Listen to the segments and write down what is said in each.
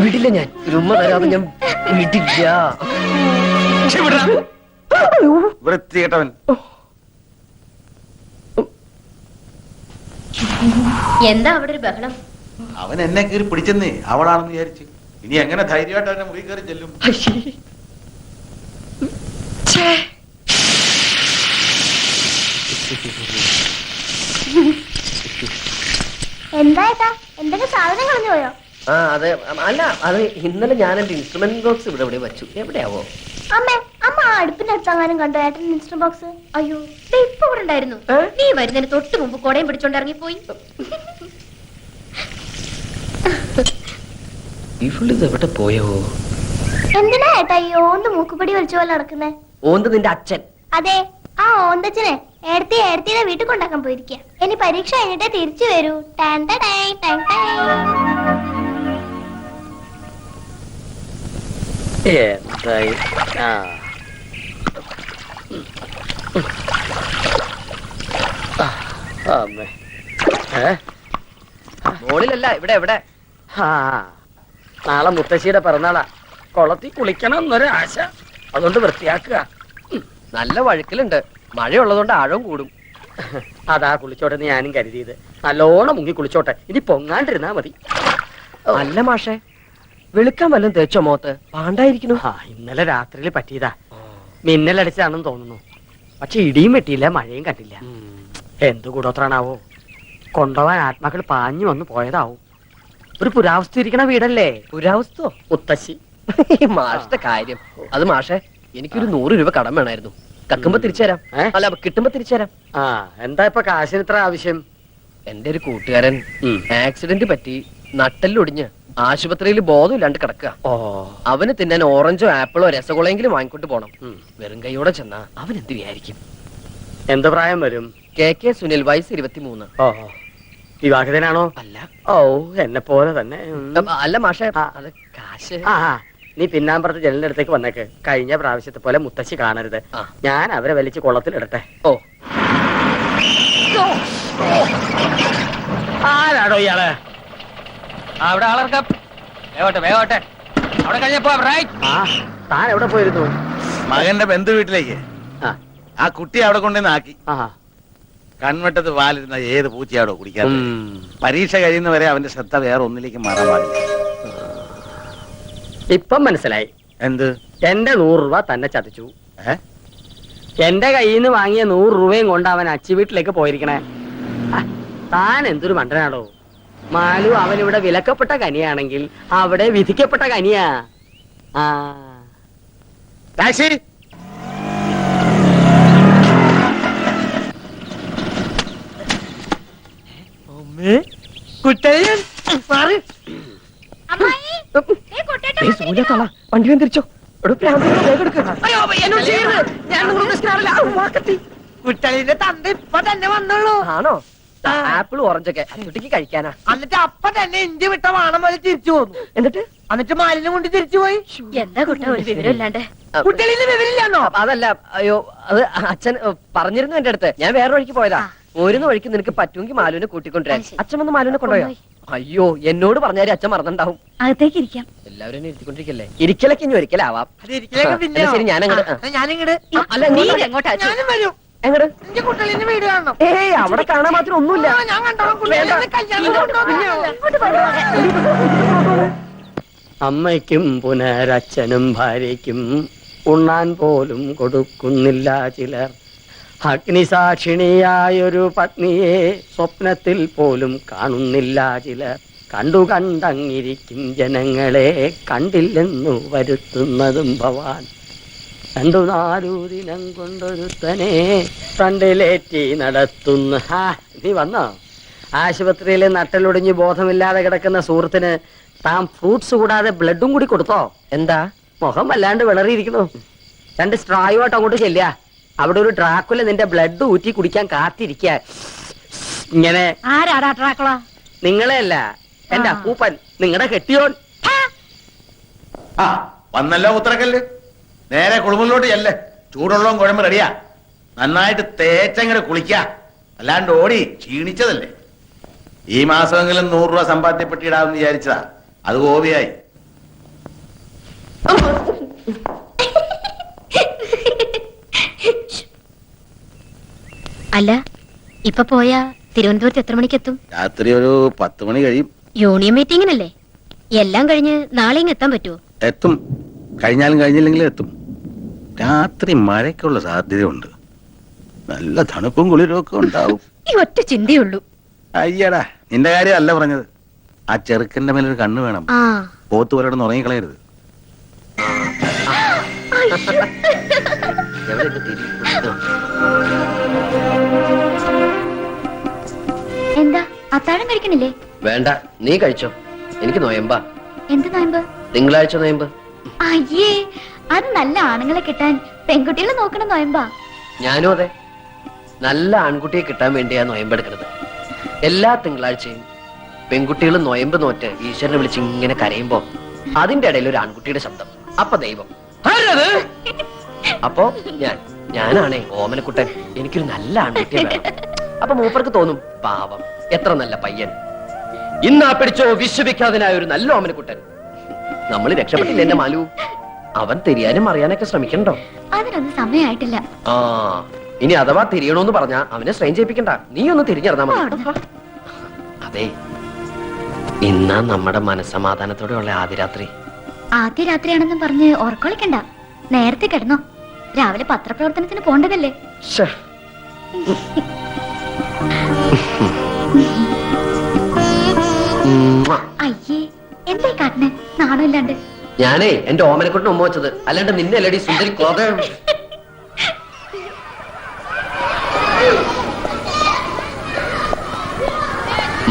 വിടില്ല ഞാൻ. ഉമ്മ തരാതെ ഞാൻ വിടില്ല. വൃത്തികെട്ടവൻ. എന്താ അവിടെ ഒരു ബഹളം? അവൻ എന്നെ കയറി പിടിച്ചെന്നേ, അവളാണെന്ന് വിചാരിച്ചു. ഇനി എങ്ങനെ ധൈര്യമായിട്ട് അവനെ മുറി കയറി ചെല്ലും? എന്താ എന്തെങ്കിലും സാധനം കളഞ്ഞു പോയോ? ആ അതെ. അല്ല, അത് ഇന്നലെ ഞാൻ എന്റെ ഇൻസ്ട്രുമെന്റ് ബോക്സ് ഇവിടെ വെച്ചു. എവിടെയാവോ? അമ്മ അടുപ്പിന്റെ അടുത്തെങ്ങാനും കണ്ടോ ഏട്ടൻ ഇൻസ്ട്രുമെന്റ് ബോക്സ്? അയ്യോ, ഇപ്പൊ ഇവിടെ ഉണ്ടായിരുന്നു. നീ വരുന്നതിന് തൊട്ട് മുമ്പ് കൊടയും പിടിച്ചോണ്ട് ഇറങ്ങിപ്പോയി. ഇവളിത് എവിടെ പോയോ? എന്തിനാ ഏട്ടാ ഈ ഓന്ത് മൂക്കുപടി വലിച്ച പോലെ നടക്കുന്നേ? ഓന്ത് നിന്റെ അച്ഛൻ. അതെ, ആ ഓന്തച്ഛനെ ഏടത്തിയുടെ വീട്ടിൽ കൊണ്ടാക്കാൻ പോയിരിക്കുക. ഇനി പരീക്ഷ കഴിഞ്ഞിട്ടേ തിരിച്ചു വരൂ. മോളിലല്ല, ഇവിടെ എവിടെ? നാളെ മുത്തശ്ശിയുടെ പിറന്നാളാ. കുളത്തിൽ കുളിക്കണം എന്നൊരു ആശ. അതുകൊണ്ട് വൃത്തിയാക്കുക. നല്ല വഴുക്കലുണ്ട്. മഴയുള്ളതുകൊണ്ട് ആഴം കൂടും. അതാ കുളിച്ചോട്ടെ ഞാനും കരുതിയത്. നല്ലോണം മുങ്ങി കുളിച്ചോട്ടെ, ഇനി പൊങ്ങാണ്ടിരുന്നാ മതി. അല്ല മാഷേ, വെളുക്കാൻ വല്ലതും തേച്ചോ മോത്ത്? പാണ്ടായിരിക്കുന്നു. ഇന്നലെ രാത്രിയിൽ പറ്റിയതാ. മിന്നലടിച്ചതാണെന്ന് തോന്നുന്നു. പക്ഷെ ഇടിയും വെട്ടിയില്ല, മഴയും കണ്ടില്ല. എന്ത് കൂടോത്രാണാവോ? കൊണ്ടുപോവാൻ ആത്മാക്കൾ പാഞ്ഞു വന്ന് പോയതാവും. ഒരു പുരാവസ്തു ഇരിക്കണ വീടല്ലേ? പുരാവസ്തു? മുത്തശ്ശി. മാഷത്തെ കാര്യം അത്. മാഷേ, എനിക്കൊരു 100 രൂപ കടം വേണമായിരുന്നു. കക്കുമ്പോ തിരിച്ചു തരാം. അല്ല, കിട്ടുമ്പോ തിരിച്ചു തരാം. എന്താ ഇപ്പൊ കാശിന് ഇത്ര ആവശ്യം? എന്റെ ഒരു കൂട്ടുകാരൻ ആക്സിഡന്റ് പറ്റി നട്ടെല്ലൊടിഞ്ഞ് ആശുപത്രിയിൽ ബോധമില്ലാണ്ട് കിടക്കുക. അവന് തിന്നാൻ ഓറഞ്ചോ ആപ്പിളോ രസഗുളയെങ്കിലും വാങ്ങിക്കൊണ്ട് പോണം. വെറും കൈയോടെ ചെന്നാ അവൻ എന്ത് വിചാരിക്കും? എന്ത് പ്രായം വരും? KK സുനിൽ, വയസ്സ് 23. വിവാഹിതനാണോ? അല്ല. ഓ, എന്നെ പോലെ തന്നെ. അല്ല മാഷേ, അത് കാശ്. നീ പിന്നാമ്പുറത്ത് ജനലിന്റെ അടുത്തേക്ക് വന്നേക്ക്. കഴിഞ്ഞ പ്രാവശ്യത്തെ പോലെ മുത്തശ്ശി കാണരുത്. ഞാൻ അവരെ വലിച്ച് കുളത്തിലിടട്ടെ. ഓ, ആരാടോ ഇയാള്? അവിടെ ആളർക്കാം. വേഗോട്ടെ. അവിടെ കഴിഞ്ഞപ്പോ താൻ എവിടെ പോയിരുന്നു? മകന്റെ ബന്ധു വീട്ടിലേക്ക്. ആ കുട്ടി അവിടെ കൊണ്ടുവന്ന് ആക്കി. കൺവെട്ടത്ത് വാലിരുന്ന ഏത് പൂച്ചയാടോ കുടിക്കാതെ? പരീക്ഷ കഴിയുന്നവരെ അവന്റെ ശ്രദ്ധ വേറെ ഒന്നിലേക്ക് മാറാൻ പാടില്ല. ഇപ്പം മനസ്സിലായി. എന്ത്? എന്റെ 100 രൂപ തന്നെ ചതിച്ചു. എന്റെ കയ്യിൽ നിന്ന് വാങ്ങിയ 100 രൂപയും കൊണ്ട് അവൻ അച്ചി വീട്ടിലേക്ക് പോയിരിക്കണേ. താൻ എന്തൊരു മണ്ടനാടോ. മാലു അവനിവിടെ വിലക്കപ്പെട്ട കനിയാണെങ്കിൽ അവിടെ വിധിക്കപ്പെട്ട കനിയാ. ടാക്സി. വണ്ടി തിരിച്ചോ. കുട്ടളിന്റെ തന്ത ഇപ്പൊ തന്നെ വന്നുള്ളൂ. ആണോ? ആപ്പിൾ ഓറഞ്ചൊക്കെ കുട്ടിക്ക് കഴിക്കാനാ. എന്നിട്ട് അപ്പൊ തന്നെ ഇന്ത്യ വിട്ട വാണം പോലെ തിരിച്ചു പോന്നു. എന്നിട്ട് മാലിന്യം കൊണ്ട് തിരിച്ചു പോയി. എന്താ കുട്ട ഒരു വിവരം ഇല്ലാണ്ട്? കുട്ടളിന്റെ വിവരില്ലാന്നോ? അതല്ല, അയ്യോ, അത് അച്ഛൻ പറഞ്ഞിരുന്നു എന്റെ അടുത്ത്. ഞാൻ വേറെ വഴിക്ക് പോയതാ. പോരുന്ന വഴിക്ക് നിനക്ക് പറ്റുമെങ്കിൽ മാലുവിനെ കൂട്ടിക്കൊണ്ടുവരാൻ. അച്ഛൻ വന്ന് മാലുവിനെ കൊണ്ടുപോയോ? അയ്യോ, എന്നോട് പറഞ്ഞാലും അച്ഛൻ മറന്നുണ്ടാവും. അകത്തേക്ക് ഇരിക്കാം. എല്ലാവരും ഇരുത്തിക്കൊണ്ടിരിക്കല്ലേ? ഇരിക്കലൊക്കെ ഇനി ഒരിക്കലാവാം. ശരി, ഞാനങ്ങട്. അല്ല, ഞാനും വരും. എങ്ങട്? എന്റെ കുട്ടളിന്റെ വീട് കാണണം. ഏയ്, അവിടെ കാണാൻ മാത്രം ഒന്നുമില്ല. ഞാൻ അമ്മയ്ക്കും പുനരച്ഛനും ഭാര്യയ്ക്കും ഉണ്ണാൻ പോലും കൊടുക്കുന്നില്ല ചിലർ. അഗ്നിസാക്ഷിണിയായൊരു പത്നിയെ സ്വപ്നത്തിൽ പോലും കാണുന്നില്ല ചിലർ. കണ്ടങ്ങിരിക്കും ജനങ്ങളെ കണ്ടില്ലെന്നു വരുത്തുന്നതും ഭവാൻ. 2-4 ദിനം കൊണ്ടൊരുത്തനെ ഫ്രണ്ടിലേറ്റി നടത്തുന്ന. നീ വന്നോ? ആശുപത്രിയിൽ നട്ടലൊടിഞ്ഞ് ബോധമില്ലാതെ കിടക്കുന്ന സുഹൃത്തിന് താൻ ഫ്രൂട്ട്സ് കൂടാതെ ബ്ലഡും കൂടി കൊടുത്തോ? എന്താ മുഖം വല്ലാണ്ട് വിളറിയിരിക്കുന്നു. 2 സ്ട്രായുമായിട്ട് അങ്ങോട്ട് ചെല്ലുക. അവിടെ ഒരു ഡ്രാക്കുല നിന്റെ ബ്ലഡ് ഊറ്റി കുടിക്കാൻ കാത്തിരിക്കുക. ഇങ്ങനെ. ആരാടാ ഡ്രാക്കുള? നിങ്ങളെ അല്ല, എന്റെ അപ്പൂപ്പൻ, നിങ്ങളുടെ കെട്ടിയോൻ. വന്നല്ലോ ഉത്തരക്കല്ല്. നേരെ കുളിമുറിലോട്ട് ചെല്ല്. ചൂടുള്ളതും കുഴമ്പ് റെഡിയാ. നന്നായിട്ട് തേച്ചങ്ങടെ കുളിക്ക. അല്ലാണ്ട് ഓടി ക്ഷീണിച്ചതല്ലേ. ഈ മാസമെങ്കിലും 100 രൂപ സമ്പാദ്യപ്പെട്ടിടാമെന്ന് വിചാരിച്ചതാ. അത് ഗോപിയായി. അല്ല ഇപ്പൊ പോയാ തിരുവനന്തപുരത്ത് എത്ര മണിക്കെത്തും? രാത്രി ഒരു 10 മണി കഴിയും. യൂണിയൻ മീറ്റിംഗിനല്ലേ? എല്ലാം കഴിഞ്ഞ് നാളെ ഇങ്ങ് എത്താൻ പറ്റുമോ? എത്തും. കഴിഞ്ഞാലും കഴിഞ്ഞില്ലെങ്കിലും എത്തും. രാത്രി മഴയ്ക്കുള്ള സാധ്യതയുണ്ട്. നല്ല തണുപ്പും കുളിരും ഒക്കെ ഉണ്ടാവും. ഈ ഒറ്റ ചിന്തയുള്ളൂ. അയ്യടാ, നിന്റെ കാര്യമല്ല പറഞ്ഞത്. ആ ചെറുക്കന്റെ മേലൊരു കണ്ണ് വേണം. ആ പോത്ത് പോലെ ഉറങ്ങിക്കളയരുത്. എന്താ അത്താഴം കഴിക്കണില്ലേ? വേണ്ട, നീ കഴിച്ചോ. എനിക്ക് നോയമ്പാ. എന്ത് നോയമ്പ്? തിങ്കളാഴ്ച നോയമ്പ്. അയ്യേ, അത് നല്ല ആണുങ്ങളെ കിട്ടാൻ പെൺകുട്ടികളെ നോക്കണം നോയമ്പാ. ഞാനും അതെ, നല്ല ആൺകുട്ടിയെ കിട്ടാൻ വേണ്ടിയാ നോയമ്പെടുക്കണത്. എല്ലാ തിങ്കളാഴ്ചയും പെൺകുട്ടികൾ നോയമ്പ് നോറ്റ് ഈശ്വരനെ വിളിച്ച് ഇങ്ങനെ കരയുമ്പോ അതിന്റെ ഇടയിൽ ഒരു ആൺകുട്ടിയുടെ ശബ്ദം. അപ്പൊ ദൈവം ആരത്? അപ്പൊ ഞാനാണേ ഓമനക്കുട്ടൻ. എനിക്കൊരു നല്ല ആൺകുട്ടിയെ വേണം. അപ്പൊ മൂപ്പർക്ക് തോന്നും, പാവം എത്ര നല്ല പയ്യൻ, ഇന്നാ പിടിച്ചോ വിശ്വവിഖ്യാതനായ ഒരു നല്ല ഓമനക്കുട്ടൻ. നമ്മൾ രക്ഷപ്പെട്ടില്ല എന്റെ മാലു. അവൻ തിരിയാനും അറിയാനൊക്കെ ശ്രമിക്കണ്ടോ? അതിനൊന്നും സമയമായിട്ടില്ല. ആ, ഇനി അഥവാ തിരിയണോന്ന് പറഞ്ഞാ അവനെ സ്ട്രെയിൻ ചെയ്യിപ്പിക്കണ്ട. നീ ഒന്ന് തിരിഞ്ഞിറങ്ങാ മതി. അതെ, ഇന്നാ നമ്മുടെ മനസ്സമാധാനത്തോടെയുള്ള ആദ്യ രാത്രി. ആദ്യ രാത്രിയാണെന്നും പറഞ്ഞ് ഓർക്കൊളിക്കണ്ട. നേരത്തെ കിടന്നോ. രാവിലെ പത്രപ്രവർത്തനത്തിന് പോണ്ടതല്ലേ? ശ്ശേ. ഉമ്മാ. അയ്യേ, എന്തായി കാട്ടിന് നാണമില്ലാണ്ട്? ഞാനേ എന്റെ ഓമനക്കുട്ടിന് ഉമ്മ വെച്ചത്, അല്ലാണ്ട് നിന്നെ അല്ലടി സുന്ദരി ക്ലോത.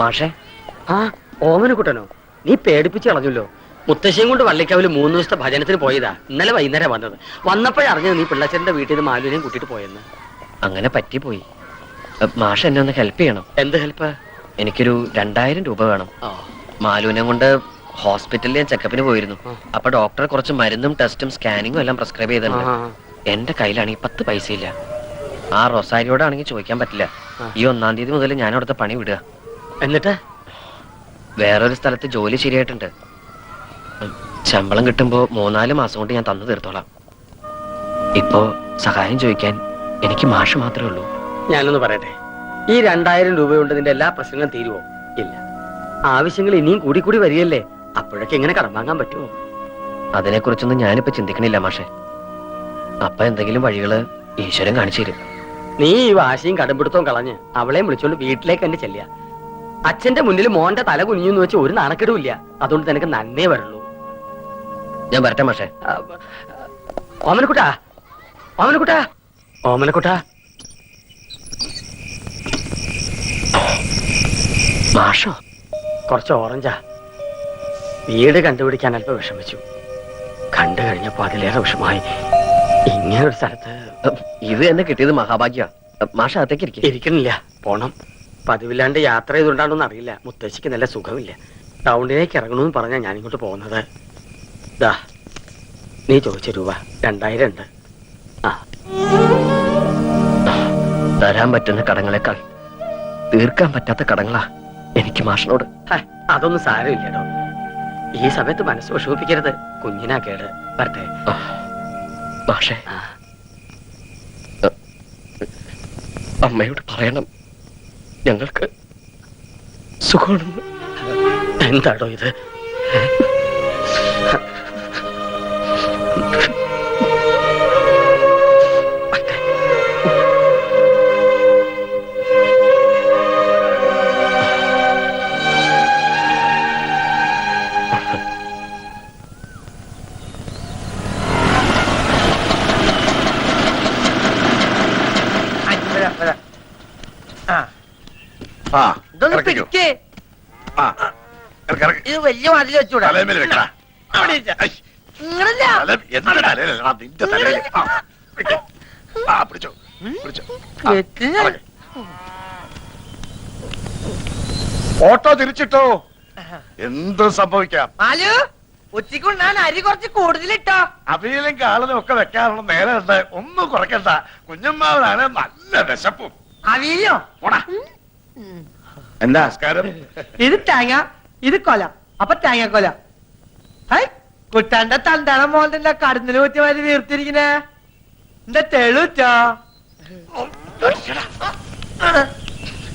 മാഷേ, ആ ഓമനക്കുട്ടനോ? നീ പേടിപ്പിച്ച് കളഞ്ഞല്ലോ. മുത്തശ്ശിയും കൊണ്ട് വള്ളിക്കാവില് 3 ദിവസത്തെ ഭജനത്തിന് പോയതാ. ഇന്നലെ വൈകുന്നേരം വന്നത്. വന്നപ്പോഴറിഞ്ഞത് നീ പിള്ളച്ചന്റെ വീട്ടിൽ നിന്ന് മാലുവിനെയും കൂട്ടിട്ട് പോയെന്ന്. അങ്ങനെ പറ്റിപ്പോയി. മാഷ എന്നെ ഒന്ന് ഹെൽപ്പ് ചെയ്യണം. എന്ത് ഹെൽപ്പ്? എനിക്കൊരു 2000 രൂപ വേണം. മാലുവിനെ കൊണ്ട് ഹോസ്പിറ്റലിൽ ഞാൻ ചെക്കപ്പിന് പോയിരുന്നു. അപ്പൊ ഡോക്ടർ കുറച്ച് മരുന്നും ടെസ്റ്റും സ്കാനിങ്ങും എല്ലാം പ്രിസ്ക്രൈബ് ചെയ്തിട്ടുണ്ട്. എന്റെ കയ്യിലാണെങ്കിൽ 10 പൈസ ഇല്ല. ആ റൊസാരിയോടാണെങ്കിൽ ചോദിക്കാൻ പറ്റില്ല. ഈ 1-ാം തീയതി മുതൽ ഞാൻ അവിടുത്തെ പണി വിടുക. എന്നിട്ട് വേറൊരു സ്ഥലത്ത് ജോലി ശരിയായിട്ടുണ്ട്. ശമ്പളം കിട്ടുമ്പോ 3-4 മാസം കൊണ്ട് ഞാൻ തന്നു തീർത്തോളാം. ഇപ്പോ സഹായം ചോദിക്കാൻ എനിക്ക് മാഷ് മാത്രമേ ഉള്ളൂ. ഞാനൊന്ന് പറയട്ടെ, ഈ 2000 രൂപ കൊണ്ട് നിന്റെ എല്ലാ പ്രശ്നങ്ങളും തീരുവോ? ഇല്ല. ആവശ്യങ്ങൾ ഇനിയും കൂടി കൂടി വരികയല്ലേ. അപ്പോഴൊക്കെ എങ്ങനെ കടം വാങ്ങാൻ പറ്റുമോ? അതിനെക്കുറിച്ചൊന്നും ഞാനിപ്പോ ചിന്തിക്കണില്ല മാഷെ. അപ്പൊ എന്തെങ്കിലും വഴികള് ഈശ്വരൻ കാണിച്ചു തരും. നീ ഈ വാശിയും കടമ്പിടുത്തവും കളഞ്ഞ് അവളെയും വിളിച്ചോണ്ട് വീട്ടിലേക്ക് തന്നെ ചെല്ലുക. അച്ഛന്റെ മുന്നിൽ മോന്റെ തല കുനിഞ്ഞെന്ന് വെച്ച് ഒരു നാണക്കെടുമില്ല. അതുകൊണ്ട് നിനക്ക് നന്നേ വരുള്ളൂ. ഞാൻ വരട്ടെ മാഷെ. ഓമനക്കുട്ടാ, ഓമനക്കുട്ടാ, ഓമനക്കുട്ടാ. മാഷോ? കുറച്ച് ഓറഞ്ചാ. വീട് കണ്ടുപിടിക്കാൻ അല്പം വിഷമിച്ചു. കണ്ടു കഴിഞ്ഞപ്പോ അതിലേറെ വിഷമായി. ഇങ്ങനെ ഒരു സ്ഥലത്ത് ഇത് എന്നെ കിട്ടിയത് മഹാഭാഗ്യ. മാഷ അകത്തേക്ക് ഇരിക്കണില്ല, പോണം. പതിവില്ലാണ്ട് യാത്ര ചെയ്തുകൊണ്ടാണെന്ന് അറിയില്ല. മുത്തശ്ശിക്ക് നല്ല സുഖമില്ല. ടൗണിലേക്ക് ഇറങ്ങണമെന്ന് പറഞ്ഞാ ഞാനിങ്ങോട്ട് പോകുന്നത്. ദാ നീ ചോദിച്ച രൂപ 2000 ഉണ്ട്. ആ, തരാൻ പറ്റുന്ന കടങ്ങളെക്കാൾ തീർക്കാൻ പറ്റാത്ത കടങ്ങളാ എനിക്ക് മാഷിനോട്. അതൊന്നും സാരമില്ലടോ. ഈ സമയത്ത് മനസ്സ് വിഷമിപ്പിക്കരുത്. കുഞ്ഞിനാ കേട്. വരട്ടെ മാഷേ. അമ്മയോട് പറയണം ഞങ്ങൾക്ക് സുഖമാണെന്ന്. എന്താടോ ഇത്? ഇതൊന്ന് പിടിക്കേ. ഇത് വലിയ മതിൽ വെച്ചൂടാ. അവിടെ ഇരിക്ക. ഇങ്ങനല്ല. ഓട്ടോ തിരിച്ചിട്ടോ, എന്ത് സംഭവിക്കാം. മാലു, ഉച്ചക്കുണ്ണാൻ അരി കുറച്ച് കൂടുതലിട്ടോ. അവിയലും കാളനും ഒക്കെ വെക്കാനുള്ള നേരം ഉണ്ട്. ഒന്നും കുറയ്ക്കണ്ട. കുഞ്ഞമ്മാവനാണ് നല്ല വിശപ്പും. അവിയോ? എന്താ നമസ്കാരം. ഇത് തേങ്ങ, ഇത് കൊല. അപ്പൊ തേങ്ങ കൊല. ഹൈ, കുട്ടാന്റെ തണ്ടാണ മോന്റെ കടന്നിന് കുത്തി മാതിരി വീർത്തിരിക്കണേ. എന്താ തെളുറ്റോ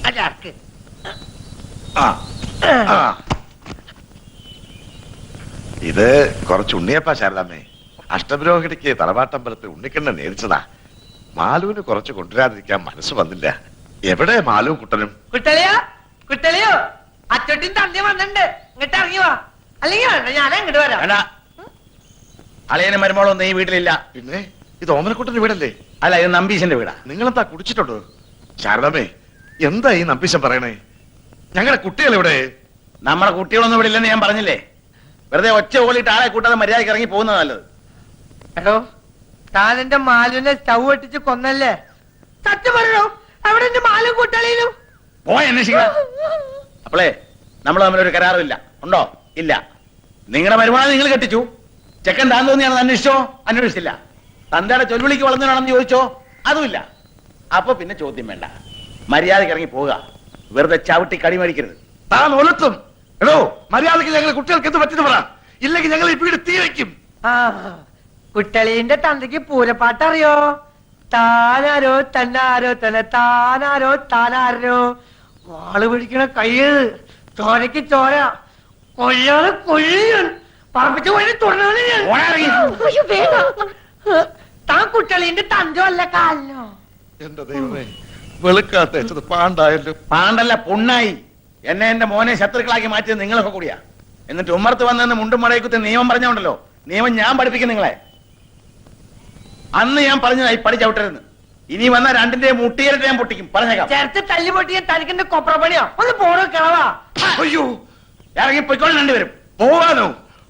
അതാർക്ക് ആ, ആ. ഇത് കുറച്ച് ഉണ്ണിയപ്പ ശാരദാമ്മേ. അഷ്ടപുരോഹിണിക്ക് തറവാട്ടമ്പലത്തിൽ ഉണ്ണിക്കണ്ണ നേരിച്ചതാ. മാലുവിന് കുറച്ച് കൊണ്ടുവരാതിരിക്കാൻ മനസ്സ് വന്നില്ല. എവിടെ മാലുവും കുട്ടനും? കുട്ടളിയോ കുട്ടളിയോ അച്ചോട്ടിൻ തന്തി വന്നിട്ടുണ്ട്. ഇങ്ങോട്ട് ഇറങ്ങി വാ, അല്ലെങ്കിൽ വേണ്ട ഞാൻ അങ്ങോട്ട് വരാം. വേണ്ട, അളിയനും മരുമോളൊന്നും ഈ വീട്ടിലില്ല. പിന്നെ ഇത് ഓമനക്കുട്ടന്റെ വീടല്ലേ? അല്ല, ഇത് നമ്പീശന്റെ വീടാ. നിങ്ങളെന്താ കുടിച്ചിട്ടുണ്ടോ? ശാരദാമ്മേ, എന്താ ഈ നമ്പീശൻ പറയണേ? ഞങ്ങളുടെ കുട്ടികൾ എവിടെ? നമ്മുടെ കുട്ടികളൊന്നും ഇവിടെ ഇല്ലെന്ന് ഞാൻ പറഞ്ഞില്ലേ. വെറുതെ ഒച്ച ഓളിയിട്ട് ആളെ കൂട്ടാതെ മര്യാദയ്ക്ക് ഇറങ്ങി പോകുന്നത് നല്ലത്. എടോ, താൻ എന്റെ മാലുവിനെ സ്റ്റൗ ഒട്ടിച്ച് കൊന്നല്ലേ? സത്യം പറയണോ? അവിടെ എന്റെ മാലും കുട്ടളിയിലും പോയി അന്വേഷിക്കുക. അപ്പോളേ നമ്മൾ തമ്മിലൊരു കരാറില്ല. ഉണ്ടോ? ഇല്ല. നിങ്ങളുടെ മരുമോളെ നിങ്ങൾ കെട്ടിച്ചു. ചെക്കൻ താൻ തോന്നിയാണെന്ന് അന്വേഷിച്ചോ? അന്വേഷിച്ചില്ല. തന്തയുടെ ചൊല്ലുവിളിക്ക് വളർന്നതാണെന്ന് ചോദിച്ചോ? അതുമില്ല. അപ്പൊ പിന്നെ ചോദ്യം വേണ്ട, മര്യാദയ്ക്ക് ഇറങ്ങി പോവുക. വെറുതെ ചവിട്ടി കടിമേടിക്കരുത്. താൻ ഒലത്തും. എടോ, മര്യാദക്ക് ഞങ്ങളുടെ കുട്ടികൾക്ക് എന്ത് പറ്റുന്നു പറ, ഇല്ലെങ്കിൽ ഞങ്ങൾ ഈ വീട് തീ വയ്ക്കും. ആ കുട്ടളീന്റെ തന്തയ്ക്ക് പൂരപ്പാട്ട് അറിയോ? താനാരോ തന്നാരോ തന്നെ താനാരോ താനാരോ വാള് പിടിക്കണ കയ്യ് ചോരക്ക് ചോര കൊല്ലാതെ കൊല്ലിയൻ പറപ്പിച്ച് കൊല്ലി തുറന്നാണ് ഞാൻ. അയ്യോ, വേണ്ട. താൻ കുട്ടളീന്റെ തന്തോ അല്ല കാലിനോ? എന്റെ ദൈവമേ, വെളുക്കാത്ത വെച്ചത് പാണ്ടായല്ലോ. പാണ്ടല്ല, പുണ്ണായി. എന്നെ എന്റെ മോനെ ശത്രുക്കളാക്കി മാറ്റിയത് നിങ്ങളൊക്കെ കൂടിയാ. എന്നിട്ട് ഉമ്മർത്ത് വന്നെന്ന് മുണ്ടും മടയക്കുത്തി നിയമം പറഞ്ഞോണ്ടല്ലോ. നിയമം ഞാൻ പഠിപ്പിക്കും നിങ്ങളെ. അന്ന് ഞാൻ പറഞ്ഞതായി പഠിച്ചവിട്ടരുന്ന്. ഇനി വന്ന രണ്ടിന്റെ മുട്ടിയേറിട്ട് ഞാൻ പൊട്ടിക്കും, പറഞ്ഞേക്കാം. ചേർത്ത് തല്ലി പൊട്ടിയ തനിക്കെന്റെ കൊപ്ര പണിയോ? ഒന്ന് പോണോ കിളവാ. അയ്യോ, ഇറങ്ങി പൊയ്ക്കോളും രണ്ടുപേരും. പോവാനോ?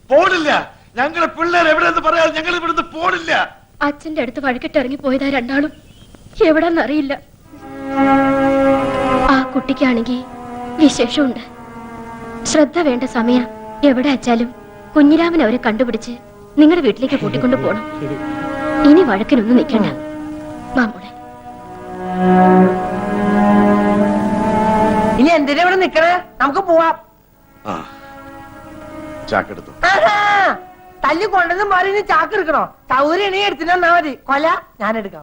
പോണില്ല. ഞങ്ങളുടെ പിള്ളേർ എവിടെയെന്ന് പറയാതെ ഞങ്ങൾ ഇവിടുന്ന് പോണില്ല. അച്ഛന്റെ അടുത്ത് വഴക്കിട്ടിറങ്ങി പോയതാ രണ്ടാളും. എവിടാന്നറിയില്ല. ആ കുട്ടിക്കാണെങ്കിൽ വിശേഷമുണ്ട്. ശ്രദ്ധ വേണ്ട സമയം. എവിടെ അച്ചാലും കുഞ്ഞിരാമൻ അവരെ കണ്ടുപിടിച്ച് നിങ്ങളുടെ വീട്ടിലേക്ക് കൂട്ടിക്കൊണ്ടു പോണം. ഇനി വഴക്കിനൊന്നും നിൽക്കണ്ട. മാമോളെ, ഇനി എന്തിനാ ഇവിടെ നിക്കണേ? നമുക്ക് പോവാം. ആ, ചാക്കെടുത്തു. ആഹാ, തല്ലി കൊണ്ടത് മാറി ചാക്ക് എടുക്കണോ? സൗകര്യം എടുത്തിട്ട് വന്നാ മതി. കൊല ഞാൻ എടുക്കാം.